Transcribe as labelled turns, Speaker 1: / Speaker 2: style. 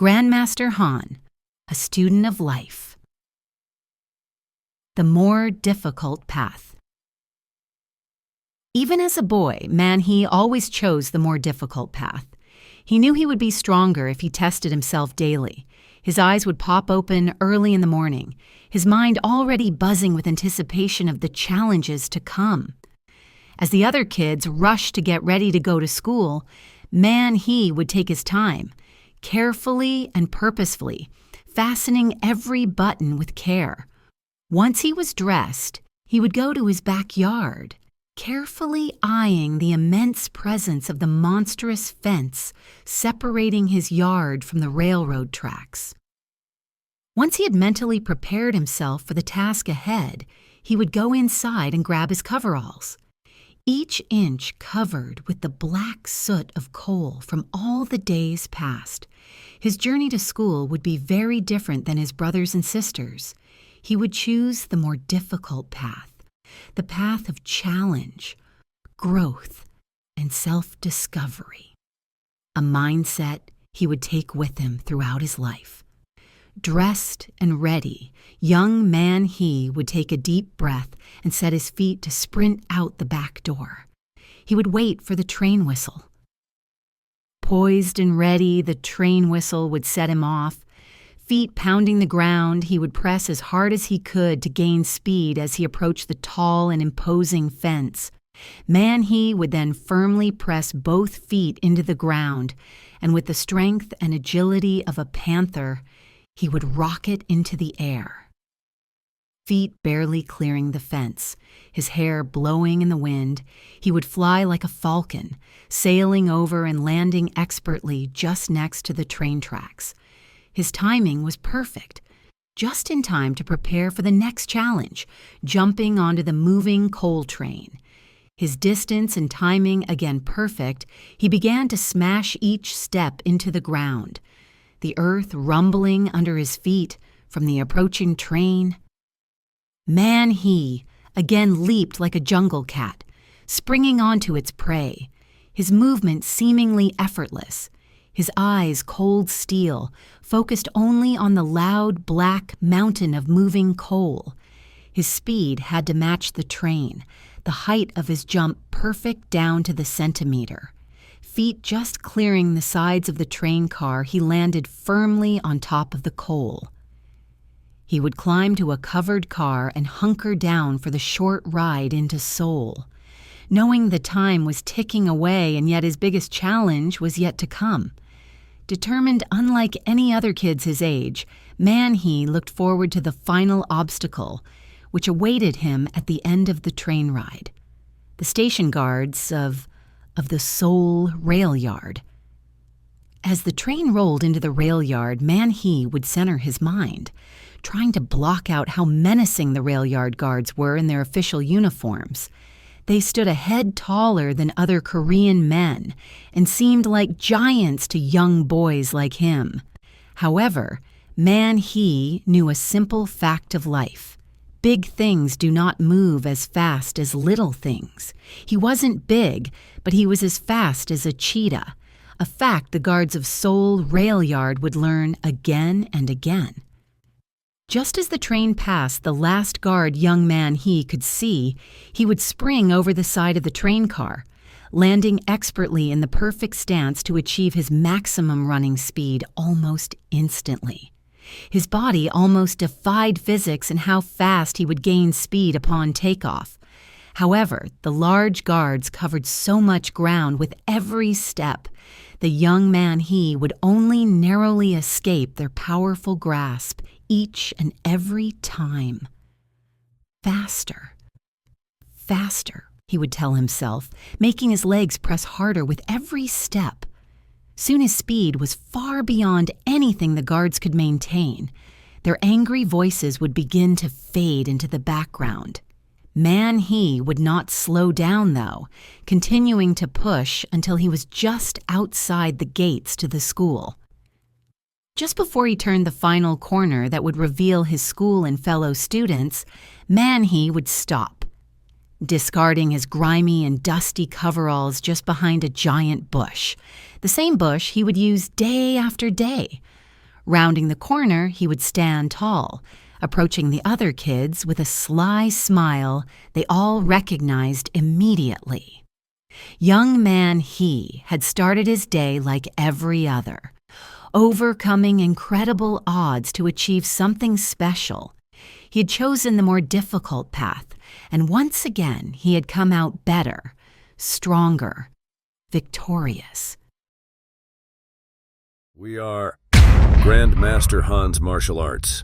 Speaker 1: Grandmaster Han, a student of life. The more difficult path. Even as a boy, Man-He always chose the more difficult path. He knew he would be stronger if he tested himself daily. His eyes would pop open early in the morning, his mind already buzzing with anticipation of the challenges to come. As the other kids rushed to get ready to go to school, Man-He would take his time, carefully and purposefully, fastening every button with care. Once he was dressed, he would go to his backyard, carefully eyeing the immense presence of the monstrous fence separating his yard from the railroad tracks. Once he had mentally prepared himself for the task ahead, he would go inside and grab his coveralls. Each inch covered with the black soot of coal from all the days past. His journey to school would be very different than his brothers and sisters. He would choose the more difficult path, the path of challenge, growth, and self-discovery. A mindset he would take with him throughout his life. Dressed and ready, young Man-He would take a deep breath and set his feet to sprint out the back door. He would wait for the train whistle. Poised and ready, the train whistle would set him off. Feet pounding the ground, he would press as hard as he could to gain speed as he approached the tall and imposing fence. Man-He would then firmly press both feet into the ground, and with the strength and agility of a panther, he would rocket into the air. Feet barely clearing the fence, his hair blowing in the wind, he would fly like a falcon, sailing over and landing expertly just next to the train tracks. His timing was perfect, just in time to prepare for the next challenge, jumping onto the moving coal train. His distance and timing again perfect, he began to smash each step into the ground, the earth rumbling under his feet from the approaching train. Man-He again leaped like a jungle cat, springing onto its prey, his movement seemingly effortless, his eyes cold steel, focused only on the loud black mountain of moving coal. His speed had to match the train, the height of his jump perfect down to the centimeter. Feet just clearing the sides of the train car, he landed firmly on top of the coal. He would climb to a covered car and hunker down for the short ride into Seoul, knowing the time was ticking away and yet his biggest challenge was yet to come. Determined unlike any other kids his age, Man-He looked forward to the final obstacle, which awaited him at the end of the train ride. The station guards of the Seoul rail yard. As the train rolled into the rail yard, Man-He would center his mind, trying to block out how menacing the rail yard guards were in their official uniforms. They stood a head taller than other Korean men and seemed like giants to young boys like him. However, Man-He knew a simple fact of life. Big things do not move as fast as little things. He wasn't big, but he was as fast as a cheetah, a fact the guards of Seoul rail yard would learn again and again. Just as the train passed the last guard young Man-He could see, he would spring over the side of the train car, landing expertly in the perfect stance to achieve his maximum running speed almost instantly. His body almost defied physics in how fast he would gain speed upon takeoff. However, the large guards covered so much ground with every step, the young Man-He would only narrowly escape their powerful grasp each and every time. Faster, faster, he would tell himself, making his legs press harder with every step. Soon his speed was far beyond anything the guards could maintain. Their angry voices would begin to fade into the background. Man-He would not slow down, though, continuing to push until he was just outside the gates to the school. Just before he turned the final corner that would reveal his school and fellow students, Man-He would stop, discarding his grimy and dusty coveralls just behind a giant bush, the same bush he would use day after day. Rounding the corner, he would stand tall, approaching the other kids with a sly smile they all recognized immediately. Young man He had started his day like every other, overcoming incredible odds to achieve something special. He had chosen the more difficult path, and once again he had come out better, stronger, victorious.
Speaker 2: We are Grandmaster Han's Martial Arts.